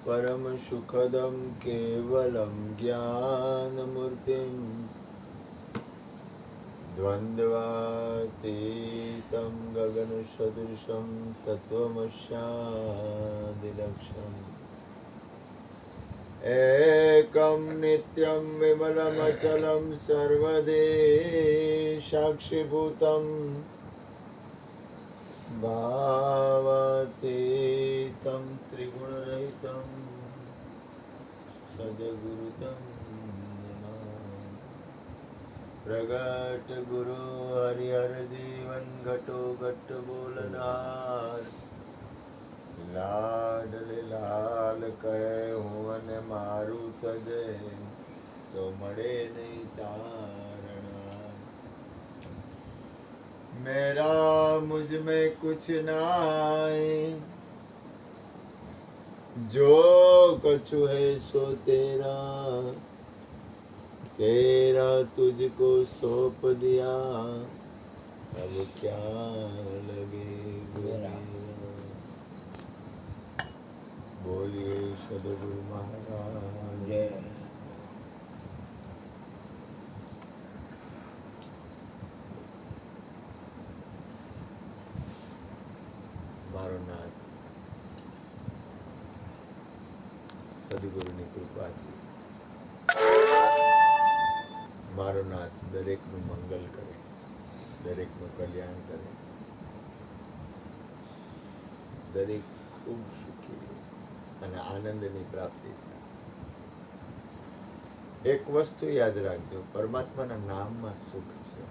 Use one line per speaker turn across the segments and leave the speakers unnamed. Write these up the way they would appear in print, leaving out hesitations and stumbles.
परम सुखदं केवलं ज्ञानमूर्तिं द्वन्द्वातीतं गगनसदृशं तत्त्वमस्यादिलक्ष्यम् एकं नित्यं विमलमचलं सर्वदेश साक्षिभूतं भावातीतं त्रिगुणरहितं सद्गुरुतं प्रगट गुरु हरिहर जीवन घटो घट बोलनार लाडले लाल કહે હું અને મારું તજે તો મળે નહીં તારણા मेरा मुझ में कुछ नाई जो कछु है सो तेरा तेरा तुझको सौंप दिया अब क्या लगे गुरु बोलिए सद्गुरु महाराज जय મારો નાથ સદગુરુની કૃપાથી મારો નાથ દરેકનું મંગલ કરે, દરેકનું કલ્યાણ કરે, દરેક ખૂબ સુખી અને આનંદની પ્રાપ્તિ થાય. એક વસ્તુ યાદ રાખજો, પરમાત્માના નામમાં સુખ છે.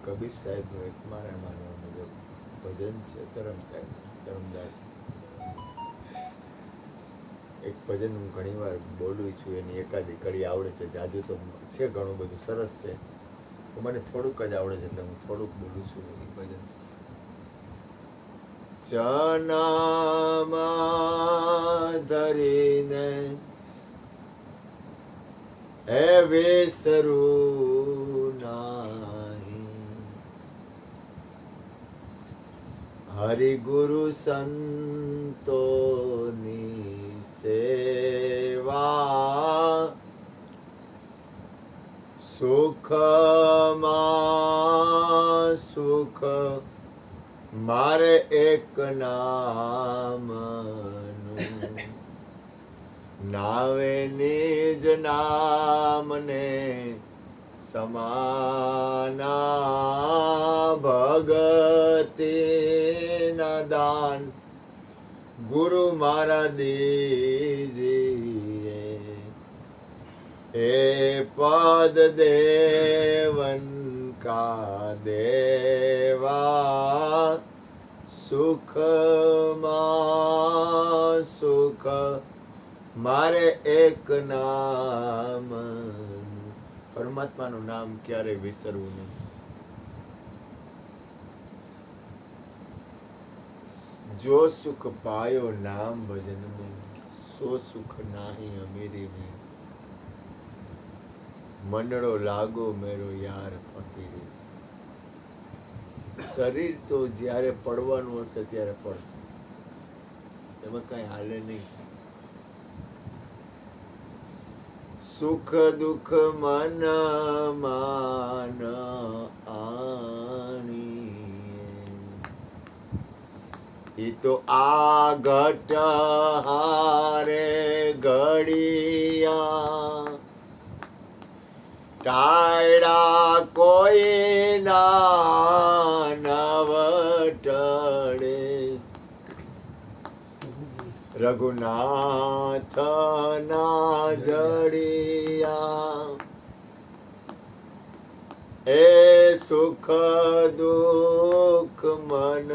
કબીર સાહેબનું એક મારા માનવા મુજબ ભજન છે, ધરમ સાહેબ ધરમદાસ. એક ભજન હું ઘણી વાર બોલું છું, એની એકાદી કડી આવડે છે, જાજુ તો છે, ઘણું બધું સરસ છે, મને થોડુંક જ આવડે છે એટલે હું થોડુંક બોલું છું. એ ભજન ચનામાં ધરીને હે વિસરું हरि गुरु संतोनी सेवा सुख मा सुख मारे एक नाम नावे निज नाम ने समाना भगति दान गुरु मारा दीजिए हे पद देवन का देवा सुख मा सुख मारे एक नाम. પરમાત્માનું નામ ક્યારે વિસરવું નહીં. जो सुख पायो नाम भजन में सो सुख नाही अमीरी में मंडड़ो लागो मेरो यार फकीरी. શરીર તો જ્યારે પડવાનું હશે ત્યારે પડશે, એમાં કઈ હાલે નહીં. સુખ દુઃખ મન માન આણી ઈ તો આ ઘટ હારે ઘડિયા ટાયડા કોઈ ના નવટડે રઘુનાથ ના જડિયા એ સુખ દુઃખ મન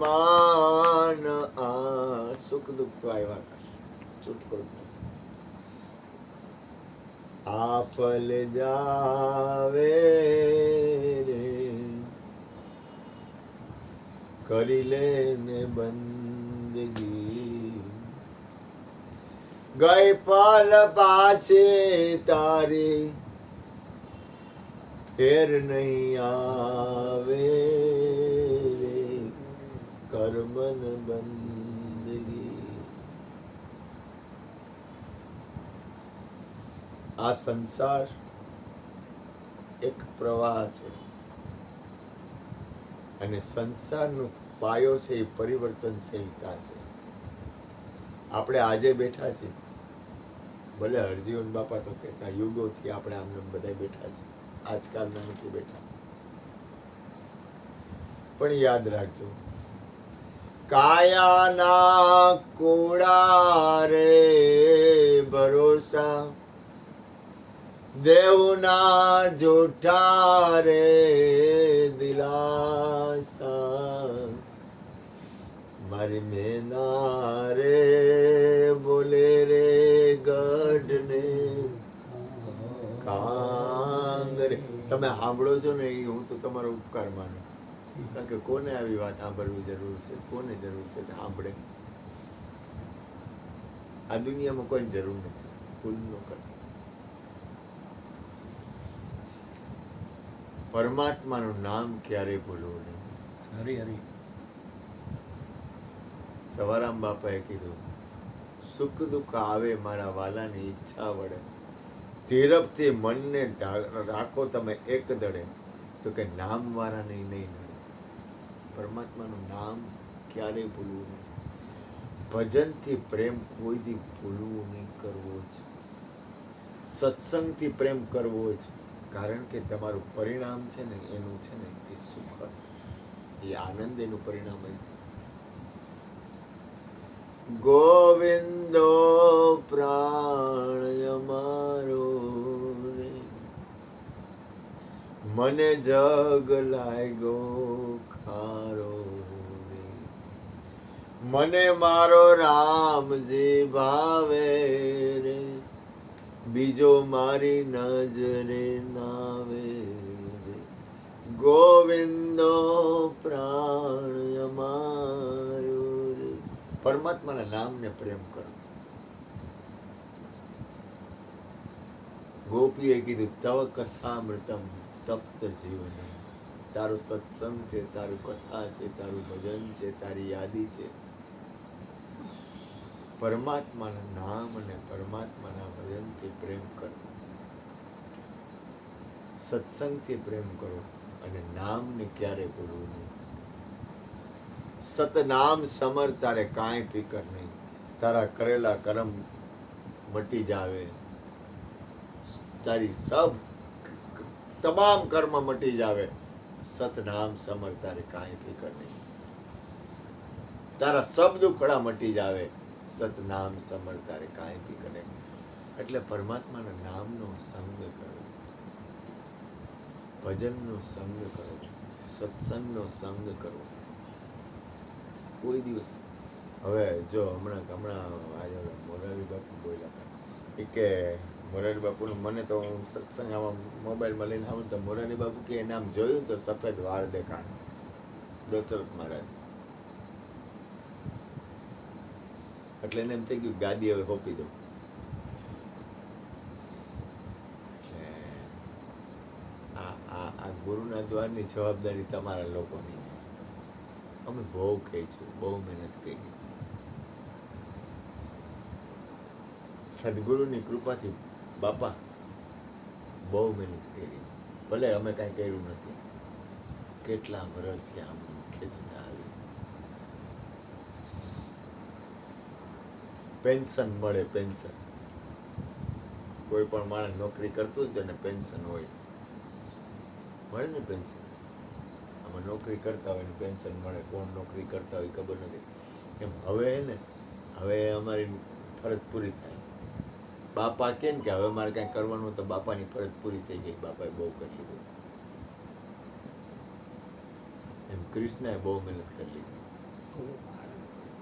માન આ સુખ દુઃખ તો આવ્યા છૂટકો આપલ જાવે રે કરી લે ને બંદગી ગઈ પલ પાછે તારી ફેર નહીં આવે કર્મન બંદગી. આ સંસાર એક પ્રવાહ છે અને સંસારનો પાયો છે એ પરિવર્તનશીલતા છે. આપણે આજે બેઠા છીએ, ભલે હરજીવન બાપા તો કહેતા યુગોથી આપણે આમને બધા બેઠા છે, આજકાલના નથી બેઠા. પણ યાદ રાખજો, કાયાના કુડા રે ભરોસા, દેવના જૂઠા રે દિલાસા, મારી મેના રે બોલે રે ગઢને કાંગરે. તમે સાંભળો છો ને, એ હું તો તમારો ઉપકાર માનું. કારણ કે કોને આવી વાત સાંભળવી જરૂર છે? કોને જરૂર છે કે સાંભળે? આ દુનિયામાં કોઈ જરૂર નથી. ભૂલ ન કરે. પરમાત્માનું નામ ક્યારેય ભૂલવું નહીં.
હરી હરી.
સવારામ બાપાએ કીધું, સુખ દુઃખ આવે મારા વાલાની ઈચ્છા વડે, ધીરપથી મનને રાખો તમે એક દડે, તો કે નામ વાળાને નહીં નડે. પરમાત્માનું નામ ક્યારેય ભૂલવું નહીં. ભજનથી પ્રેમ કોઈ દી ભૂલવું નહીં, કરવો જ. સત્સંગથી પ્રેમ કરવો જ. કારણ કે તમારું પરિણામ છે ને, એનું છે ને એ સુખ હશે, એ આનંદ એનું પરિણામ હશે. ગોવિંદો પ્રાણ અમારો રે, મને જગ લાગ્યો ખારો રે, મને મારો રામજી ભાવે રે, બીજો મારી નજરે નાવે રે. ગોવિંદો પ્રાણ અમારો રે. પરમાત્માના નામને પ્રેમ કરો. ગોપીએ કીધું, તવ કથામૃતમ તપ્ત જીવન. તારો સત્સંગ છે, તારું કથા છે, તારું ભજન છે, તારી યાદી છે. પરમાત્માના નામ અને પરમાત્માના ભજનથી પ્રેમ કરો, સત્સંગથી પ્રેમ કરો અને નામને ક્યારે ભૂલવું નહીં. સતનામ સમર તારે કાંઈ ફિકર નહીં. તારા કરેલા કર્મ મટી જાવે, તારી તમામ કર્મ મટી જાવે. સતનામ સમર તારે કાંઈ ફિકર નહીં. તારા સબ દુખડા મટી જાવે. સતનામ સમર તારે કાંઈ ફિકર નહીં. એટલે પરમાત્માના નામનો સંગ કરો, ભજનનો સંગ કરો, સત્સંગનો સંગ કરો. કોઈ દિવસ હવે જો હમણાં આજે મોરારી બાપુ બોલ્યા હતા કે મોરારી બાપુનું મને તો હું સત્સંગ આમાં મોબાઈલમાં લઈને આવું તો મોરારી બાપુ કે એને આમ જોયું તો સફેદ વાળ દેખાણ દશરથ મહારાજ. એટલે એને એમ થઈ ગયું ગાદી હવે હોપી દઉં. આ ગુરુના દ્વારની જવાબદારી તમારા લોકોની. અમે બહુ કહીશું, બહુ મહેનત કરી. સદગુરુની કૃપાથી બાપા બહુ મહેનત કરી. ભલે અમે કાંઈ કર્યું નથી, કેટલા વર્ષથી આમ ખેંચતા આવી. પેન્શન મળે, પેન્શન. કોઈ પણ માણસ નોકરી કરતું હોય તો એને પેન્શન હોય, મળે ને પેન્શન. આમાં નોકરી કરતા હોય ને પેન્શન મળે. કોણ નોકરી કરતા હોય ખબર નથી. એમ હવે અમારી ફરજ પૂરી થાય. બાપા કેમ કે હવે મારે કાંઈ કરવાનું તો બાપાની ફરજ પૂરી થઈ ગઈ. બાપાએ બહુ કરી લીધું. એમ કૃષ્ણએ બહુ મહેનત કરી લીધી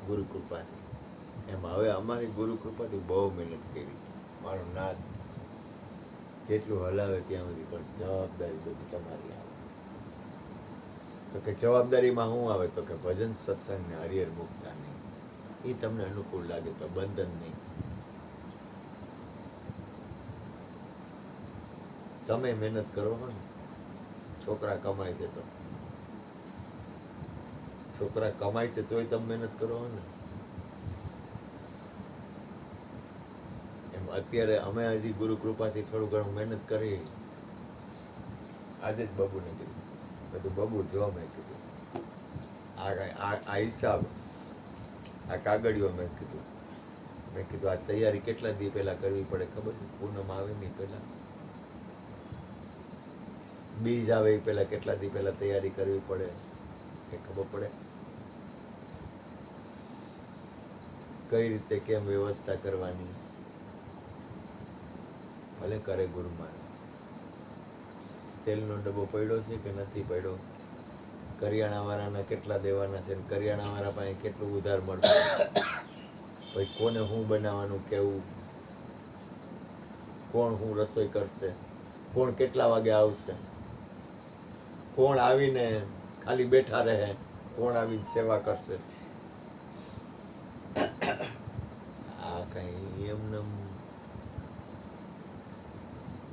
ગુરુ કૃપાથી. એમ હવે અમારી ગુરુ કૃપાથી બહુ મહેનત કરી. મારો નાથ જેટલું હલાવે ત્યાં સુધી, પણ જવાબદારી બધી તમારી આવે. તો કે જવાબદારીમાં શું આવે? તો કે ભજન સત્સંગ ને હરિહર મુક્તા નહીં. એ તમને અનુકૂળ લાગે તો, બંધન નહીં. તમે મહેનત કરો ને, છોકરા કમાય છે તો છોકરા કમાય છે તોય તમે મહેનત કરો ને. એમ અત્યારે અમે હજી ગુરુ કૃપાથી થોડું ઘણું મહેનત કરી. આજે જ બાબુને કીધું, બધું બાબુ જો મેં કીધું આ હિસાબ, આ કાગળિયો મેં કીધું આ તૈયારી કેટલા દી પહેલા કરવી પડે ખબર છે? પૂનમ આવે નહીં પહેલા, બીજ આવે એ પહેલા કેટલા દી પહેલા તૈયારી કરવી પડે એ ખબર પડે? કઈ રીતે કેમ વ્યવસ્થા કરવાની, ભલે કરે ગુરુ મહારાજ. તેલનો ડબ્બો પડ્યો છે કે નથી પડ્યો, કરિયાણા વાળાના કેટલા દેવાના છે, કરિયાણા વાળા પાસે કેટલું ઉધાર મળશે, પછી કોને શું બનાવવાનું, કેવું, કોણ શું રસોઈ કરશે, કોણ કેટલા વાગે આવશે, કોણ આવીને ખાલી બેઠા રહે, કોણ આવીને સેવા કરશે. આ કઈ એમને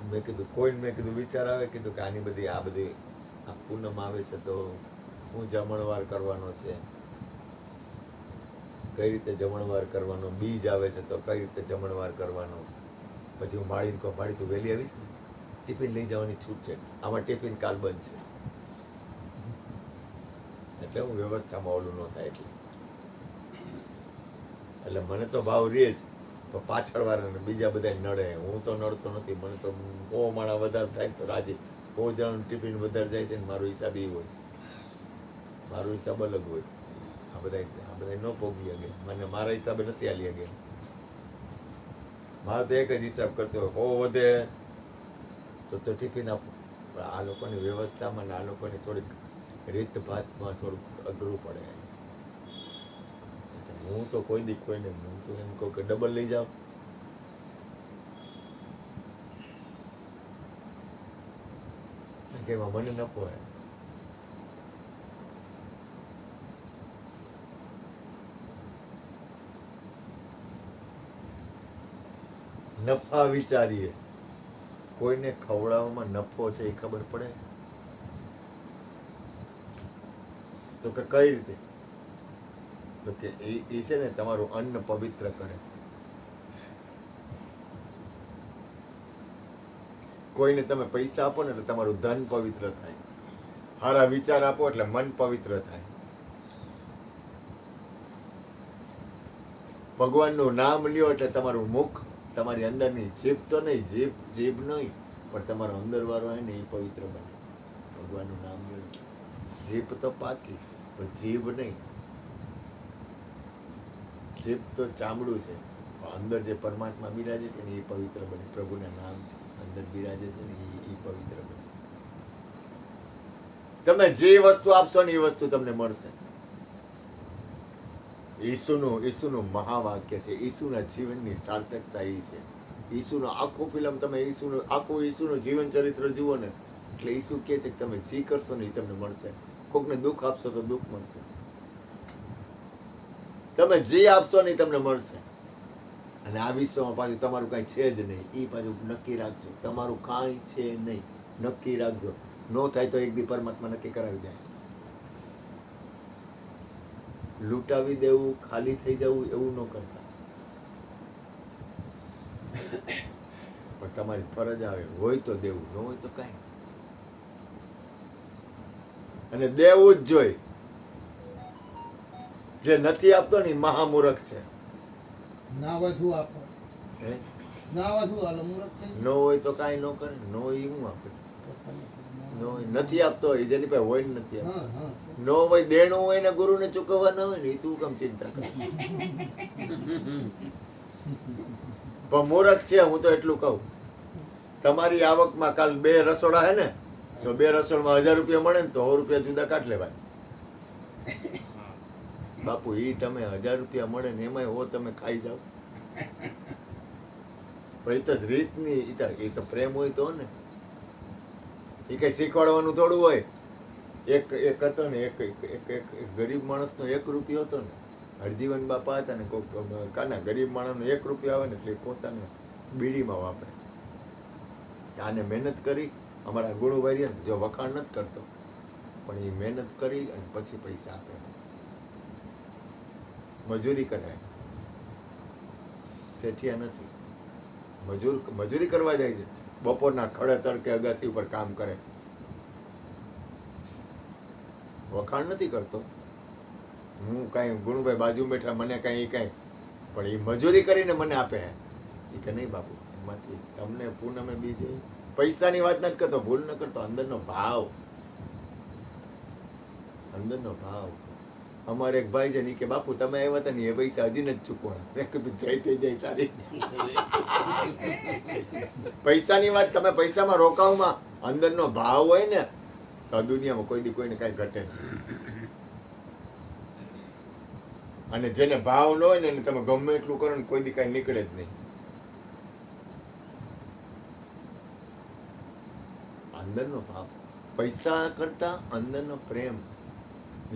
મેં કીધું વિચાર આવે, કીધું કે આની બધી આ પૂનમ આવે છે તો હું જમણવાર કરવાનો છે, કઈ રીતે જમણવાર કરવાનો, બીજ આવે છે તો કઈ રીતે જમણવાર કરવાનો. પછી હું માળીને કહું, માળી તું વહેલી આવીશ ને, ટિફિન લઈ જવાની છૂટ છે, આમાં ટિફિન કાલ બંધ છે, એટલે હું વ્યવસ્થામાં ઓલું ન થાય. એટલે મને તો ભાવ રહે જ, તો પાછળ વાળાને બીજા બધા નડે. હું તો નડતો નથી, મને તો બહુ માણા વધારે થાય તો રાજી. બહુ જણાનું ટિફિન વધારે જાય છે ને મારો હિસાબ એ હોય, મારો હિસાબ અલગ હોય. આ બધા ન પોગી શકે, મને મારા હિસાબે નથી હાલી શકે. મારે તો એક જ હિસાબ કરતો હોય, હો વધે તો ટિફિન આપું. પણ આ લોકોની વ્યવસ્થામાં આ લોકોની થોડીક રીત ભાતમાં થોડુંક અઘરું પડે. હું તો કોઈ દી કોઈને હું તો એમ કહું કે ડબલ લઈ જાઓ. કે એમાં મને નફો હે. નફા વિચારીએ, કોઈને ખવડાવવામાં નફો છે એ ખબર પડે તો કે કઈ રીતે? તો કે એ છે ને તમારું અન્ન પવિત્ર કરે. કોઈને તમે પૈસા આપો ને એટલે તમારું ધન પવિત્ર થાય, સારા વિચાર આપો એટલે મન પવિત્ર થાય, ભગવાનનું નામ લ્યો એટલે તમારું મુખ, તમારી અંદરની જીભ તો નહીં, જીભ નહીં પણ તમારો અંદર વાળો હોય ને એ પવિત્ર બને. ભગવાનનું નામ લ્યો, જીભ તો પાકી પણ જીભ નહીં. જીભ તો ચામડું છે, અંદર જે પરમાત્મા બિરાજે છે ને એ પવિત્ર બને. પ્રભુના નામ અંદર બિરાજે છે ને એ પવિત્ર બને. તમે જે વસ્તુ આપશો ને એ વસ્તુ તમને મળશે. ઈસુનું મહાવાક્ય છે, ઈસુના જીવનની સાર્થકતા એ છે. ઈસુનો આખું ફિલ્મ તમે ઈસુનું જીવન ચરિત્ર જુઓ ને એટલે ઈસુ કહે છે કે તમે જે કરશો ને એ તમને મળશે. કોકને દુઃખ આપશો તો દુઃખ મળશે, તમે જે આપશો ને એ તમને મળશે. અને આ વિશ્વમાં પાછું તમારું કાંઈ છે જ નહીં એ પાછું નક્કી રાખજો. તમારું કાંઈ છે નહીં, નક્કી રાખજો. ન થાય તો એક દી પરમાત્મા નક્કી કરાવી જાય. લૂંટાવી દેવું, ખાલી થઈ જવું એવું ન કરતા. પણ તમારી ફરજ આવે, હોય તો દેવું, ન હોય તો કાંઈ. અને દેવું જ જોઈએ. જે નથી આપતો ને મહામૂર્ખ છે.
ના વધુ આપો, ના વધુ હાલો મૂર્ખ છે.
ન હોય તો કાંઈ ન કરે, ન હોય એ હું આપે. નથી આપતો હોય જેની પાસે હોય ને નથી આપતો. ન હોય દેણું હોય ને ગુરુને ચૂકવવા ન હોય ને એ તું કેમ ચિંતા કર. પણ મૂર્ખ છે. હું તો એટલું કહું, તમારી આવકમાં કાલ 2 રસોડા હે ને તો 2 રસોડામાં 1000 રૂપિયા મળે ને તો 100 રૂપિયા જુદા કાઢ લેવાય. બાપુ એ તમે 1000 રૂપિયા મળે ને એમાંય હો તમે ખાઈ જાઓ. પણ એ તો રીતની એ તો પ્રેમ હોય તો ને. એ કઈ શીખવાડવાનું થોડું હોય. એક હતો ને એક ગરીબ માણસનો 1 રૂપિયો હતો ને, હરજીવન બાપા હતા ને, કાના ગરીબ માણસનો 1 રૂપિયો આવે ને એટલે પોતાને બીડીમાં વાપરે. આને મહેનત કરી, અમારા ગુણુભાઈ જો વખાણ નથી કરતો પણ એ મહેનત કરી અને પછી પૈસા આપે. મજૂરી કરાય, શેઠિયા નથી. મજૂરી કરવા જાય છે, બપોરના ખડે તડકે અગાસી ઉપર કામ કરે. વખાણ નથી કરતો હું, કાંઈ ગુણભાઈ બાજુ બેઠા મને કાંઈ પણ એ મજૂરી કરીને મને આપે એ કે નહીં બાપુ, એમાંથી તમને પૂનમે બીજે પૈસાની વાત નથી કરતો, ભૂલ ન કરતો, અંદરનો ભાવ. અમારે એક ભાઈ છે ને કે બાપુ તમે આવ્યા હતા ને એ પૈસા હજી નથી ચૂકવાના. મેં કીધું જઈ તે જઈ તારી પૈસાની વાત, તમે પૈસામાં રોકાવમાં અંદરનો ભાવ હોય ને તો દુનિયામાં કોઈ દી કોઈને કાંઈ ઘટે નહીં. અને જેને ભાવ ન હોય ને તમે ગમે એટલું કરો ને કોઈ દી કાંઈ નીકળે જ નહીં. અંદરનો ભાવ, પૈસા કરતા અંદરનો પ્રેમ.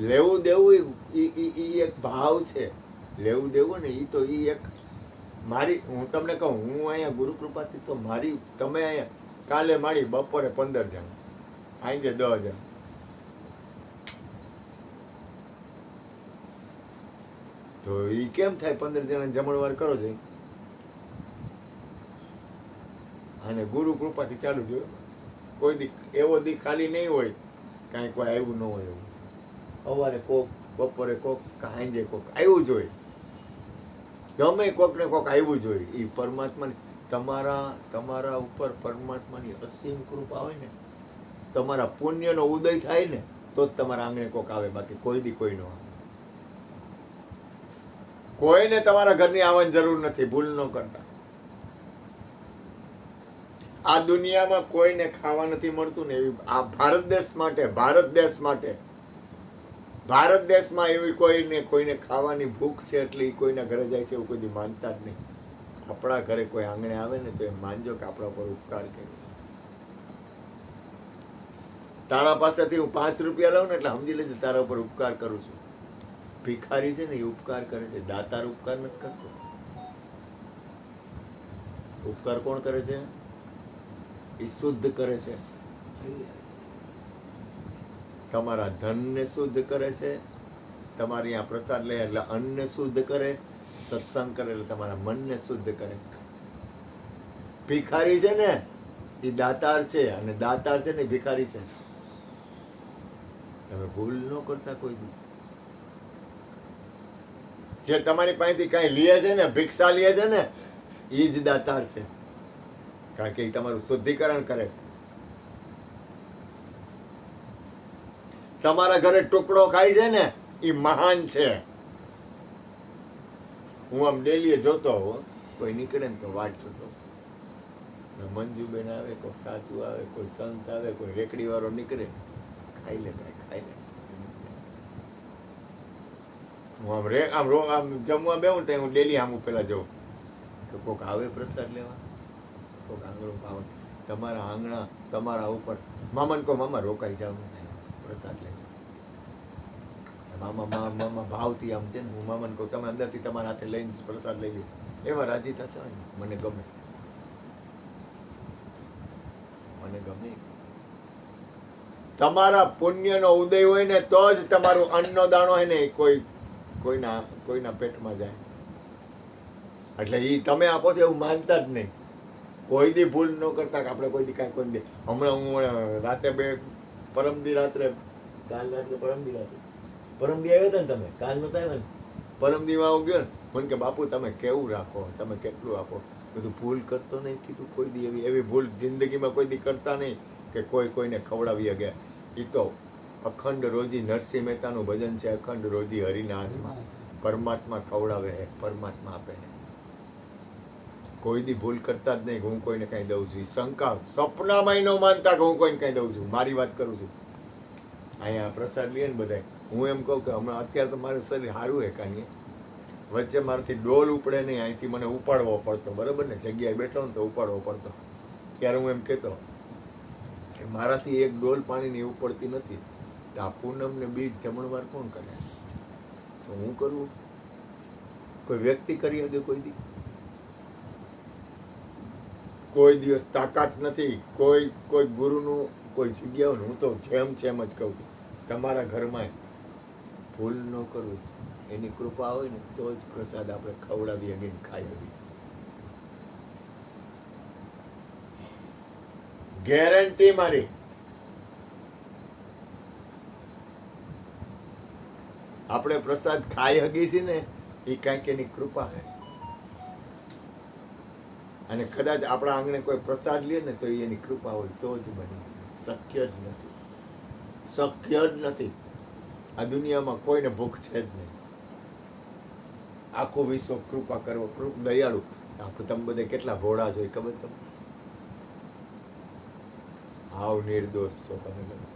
લેવું દેવું ઈ એક ભાવ છે. લેવું દેવું ને ઈ તો ઈ એક મારી, હું તમને કહું, હું અહીંયા ગુરુ કૃપાથી તો મારી, તમે અહીંયા કાલે મારી બપોરે 15 જણ, આજે 10 જણ. તો ઈ કેમ થાય? 15 જણા જમણવાર કરો છો અને ગુરુ કૃપાથી ચાલુ જોયું. કોઈ દી એવો દી ખાલી નહીં હોય કાંઈ કોઈ આવ્યું ન હોય એવું. સવારે કોક, બપોરે કોક, સાંજે કોક આવ્યું જ હોય. ગમે કોક ને કોક આવ્યું જ હોય. એ પરમાત્માની તમારા ઉપર પરમાત્માની અસીમ કૃપા હોય ને, તમારા પુણ્યનો ઉદય થાય ને તો જ તમારા આંગણે કોક આવે, બાકી કોઈ દી કોઈ ન આવે. કોઈને તમારા ઘરની આવવાની જરૂર નથી, ભૂલ ન કરતા. આ દુનિયામાં કોઈને ખાવા નથી મળતું ને એવી આ ભારત દેશ માટે ભારત દેશમાં એવી કોઈને ખાવાની ભૂખ છે એટલે એ કોઈના ઘરે જાય છે એવું કોઈ દી માનતા જ નહીં. આપણા ઘરે કોઈ આંગણે આવે ને તો એ માનજો કે આપણા પર ઉપકાર કર્યો. તારા પાસેથી હું 5 રૂપિયા લઉં ને એટલે સમજી લેજે તારા ઉપર ઉપકાર કરું છું. ભિખારી છે ને એ ઉપકાર કરે છે, દાતાર ઉપકાર નથી કરતો. ઉપકાર કોણ કરે છે? એ શુદ્ધ કરે છે. તમારા ધનને શુદ્ધ કરે છે. તમારી આ પ્રસાદ લે એટલે અન્નને શુદ્ધ કરે. સત્સંગ કરે એટલે તમારા મનને શુદ્ધ કરે. ભિખારી છે ને એ દાતાર છે, અને દાતાર છે ને ભિખારી છે. તમે ભૂલ ન કરતા કોઈ દી. જે તમારી પાસેથી કઈ લે છે ને, ભિક્ષા લે છે ને, એ જ દાતાર છે. કારણ કે એ તમારું શુદ્ધિકરણ કરે છે. તમારા ઘરે ટુકડો ખાય છે ને એ મહાન છે. હું આમ ડેલીએ જોતો હોઉં, કોઈ નીકળે ને તો વાટ જોતો. મંજુબેન આવે, કોઈ સાચું આવે, કોઈ સંત આવે, કોઈ રેકડી વાળો નીકળે, ખાઈ લે. હું આમ જમવા બેહું તો હું ડેલી આમ પેલા જોઉં તો કોઈક આવે પ્રસાદ લેવા, કોઈક આંગણું ખાવા. તમારા આંગણા, તમારા ઉપર મામાને કહો મામા રોકાઈ જાવ, પ્રસાદ લેજો. મામા ભાવથી આમ છે ને, હું મામાને કહું તમે અંદરથી તમારા હાથે લઈને પ્રસાદ લઈ લો. એવા રાજી થતા હોય ને મને ગમે. તમારા પુણ્યનો ઉદય હોય ને તો જ તમારું અન્નનો દાણો હોય ને કોઈના પેટમાં જાય. એટલે એ તમે આપો છો એવું માનતા જ નહીં. કોઈ દી ભૂલ ન કરતા કે આપણે કોઈ દી કાંઈ કોઈ દે. હમણાં હું રાતે પરમદી રાત્રે આવ્યા હતા ને તમે, કાલ નતા આવ્યા ને, પરમદીમાં હું ગયો ને, મને કે બાપુ તમે કેવું રાખો, તમે કેટલું આપો. બધું ભૂલ કરતો નહીં કીધું. કોઈ દી એવી ભૂલ જિંદગીમાં કોઈ દી કરતા નહીં કે કોઈને ખવડાવી ગયા. એ તો અખંડ રોજી નરસિંહ મહેતાનું ભજન છે, અખંડ રોજી હરિના હાથમાં. પરમાત્મા ખવડાવે હે, પરમાત્મા આપે હે. કોઈ દી ભૂલ કરતા જ નહીં કે હું કોઈને કાંઈ દઉં છું. શંકા સપનામાં ન માનતા કે હું કોઈને કાંઈ દઉં છું. મારી વાત કરું છું. અહીંયા પ્રસાદ લઈએ ને બધા, હું એમ કહું કે હમણાં અત્યારે તો મારું શરીર સારું હે કાંઈ, વચ્ચે મારાથી ડોલ ઉપડે નહીં, અહીંથી મને ઉપાડવો પડતો, બરાબર ને, જગ્યાએ બેઠો ને તો ઉપાડવો પડતો. ત્યારે હું એમ કહેતો કે મારાથી એક ડોલ પાણીની ઉપડતી નથી. તો આ પૂનમ ને બીજ જમણવાર કોણ કરે? તો હું કરું? કોઈ વ્યક્તિ કરી શકે કોઈ દી? કોઈ દિવસ તાકાત નથી. કોઈ ગુરુનું કોઈ જગ્યાઓ હું તો જેમ જ કહું છું, તમારા ઘરમાં ભૂલ ન કરવું. એની કૃપા હોય ને તો જ પ્રસાદ આપણે ખવડાવી શકીએ ને ખાઈ શકીએ. ગેરંટી મારી. આપણે પ્રસાદ ખાઈ શકીએ છીએ ને એ કાંઈક એની કૃપા છે. અને કદાચ આપણા આંગણે કોઈ પ્રસાદ લે ને તો એ એની કૃપા હોય તો જ બની. શક્ય જ નથી. શક્ય જ નથી. આ દુનિયામાં કોઈને ભૂખ છે જ નહીં. આખું વિશ્વ કૃપા કરવો દયાળુ. આપણે તમે બધા કેટલા ભોળા છો એ ખબર તમને? હાવ નિર્દોષ છો તમે બધા.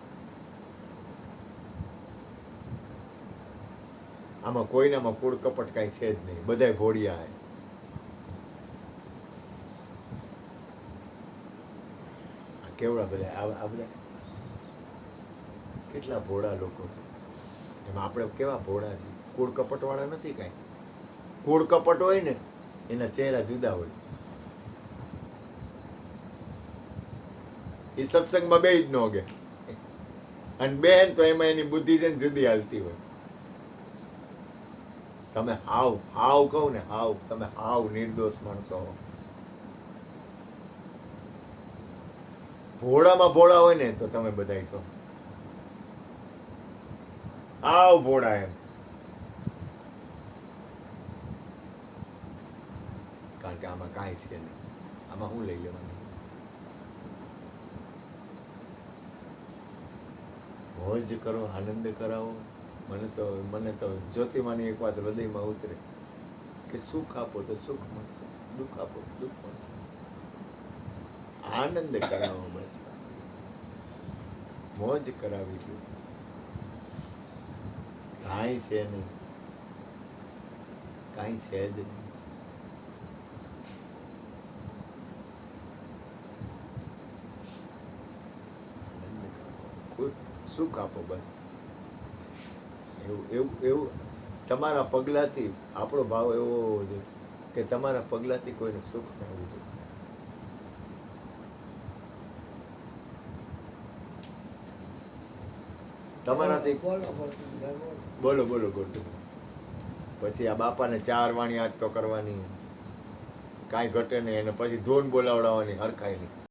આમાં કોઈનામાં કૂડ કપટ કાંઈ છે જ નહીં. બધાય ભોળિયા હે. કેવડા બધા આ બધા કેટલા ભોળા લોકો છે. એમાં આપણે કેવા ભોળા છીએ. કૂડ કપટ વાળા નથી કાંઈ. કૂડ કપટ હોય ને એના ચહેરા જુદા હોય. એ સત્સંગમાં બે જ ન ઓગે. અને બેન તો એમાં એની બુદ્ધિ છે ને જુદી હાલતી હોય. તમે હાવ કહો ને તમે હાવ નિર્દોષ માણસો હો. ભોળામાં ભોળા હોય ને તો તમે બધાય છો. હાવ ભોળા એમ. કારણ કે આમાં કાંઈ છે નહીં. આમાં શું લઈ લેવાનું? મોજ કરો, આનંદ કરાવો. મને તો જ્યોતિમાની એક વાત હૃદયમાં ઉતરે કે સુખ આપો તો સુખ મળશે, દુઃખ આપો તો દુઃખ મળશે. આનંદ કરાવો બસ. મોજ કરાવી છે. કાંઈ છે નહીં. કાંઈ છે જ નહીં. સુખ આપો બસ. એવું તમારા પગલાથી આપણો ભાવ એવો હોવો જોઈએ કે તમારા પગલાથી કોઈને સુખ થવું જોઈએ. તમારાથી બોલો ગોટુ. પછી આ બાપાને 4 વાણી યાદ તો કરવાની, કાંઈ ઘટે નહીં. અને પછી ધોન બોલાવડાવવાની હરખાય નહીં.